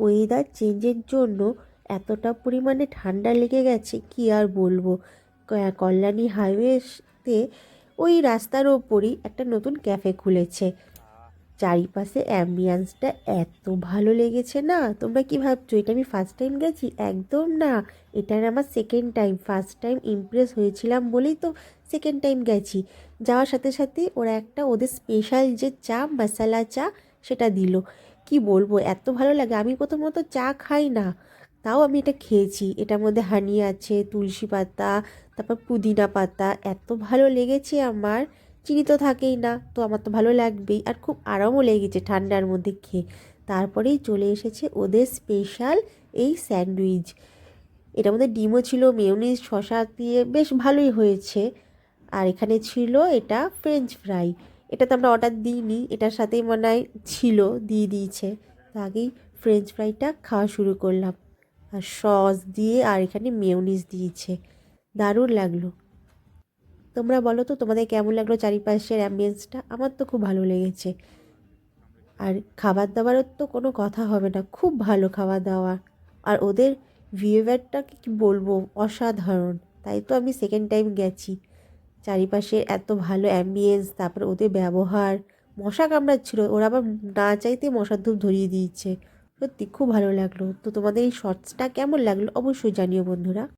Weather চেঞ্জের জন্য এতটা পরিমাণে ঠান্ডা লেগে গেছে কি আর বলবো। কল্যাণী হাইওয়েতে ওই রাস্তার ওপরই একটা নতুন ক্যাফে খুলেছে। চারিপাশে অ্যাম্বিয়েন্সটা এত ভালো লেগেছে না, তোমরা কি ভাবছো এটা আমি ফার্স্ট টাইম গেছি? একদম না, এটা আমার second time. First time Impress হয়েছিলাম বলেই তো সেকেন্ড টাইম গেছি। যাওয়ার সাথে সাথে ওরা একটা ওদের স্পেশাল যে চা, মশালা চা, সেটা দিল। কি বলবো, এত ভালো লাগে। আমি প্রথমত চা খাই না, তাও আমি এটা খেয়েছি। এটার মধ্যে হানি আছে, তুলসী পাতা, তারপর পুদিনা পাতা। এত ভালো লেগেছে আমার। চিনি তো থাকেই না, তো আমার তো ভালো লাগবেই, আর খুব আরামও লেগেছে ঠান্ডার মধ্যে খেয়ে। তারপরেই চলে এসেছে ওদের স্পেশাল এই স্যান্ডউইচ। এটার মধ্যে ডিমও ছিল, মেয়োনিজ শসা দিয়ে বেশ ভালোই হয়েছে। আর এখানে ছিল এটা ফ্রেঞ্চ ফ্রাই। এটা তো আমরা অর্ডার দিইনি, এটার সাথেই মনে হয় ছিল, দিয়ে দিয়েছে। তো আগেই ফ্রেঞ্চ ফ্রাইটা খাওয়া শুরু করলাম, আর সস দিয়ে, আর এখানে মেয়োনিজ দিয়েছে। দারুণ লাগলো। তোমরা বলো তো তোমাদের কেমন লাগলো চারিপাশের অ্যাম্বিয়েন্সটা? আমার তো খুব ভালো লেগেছে। আর খাবার দাবারের তো কোনো কথা হবে না, খুব ভালো খাওয়া দাওয়া। আর ওদের বিহেভিয়ারটা কি বলবো, অসাধারণ। তাই তো আমি সেকেন্ড টাইম গেছি। চারিপাশে এত ভালো অ্যাম্বিয়েন্স, তারপর ওদের ব্যবহার। মশা কামড়াচ্ছিল, ওরা আবার না চাইতে মশার ধূপ ধরিয়ে দিয়েছে। সত্যি খুব ভালো লাগলো। তো তোমাদের এই শর্টসটা কেমন লাগলো অবশ্যই জানিও বন্ধুরা।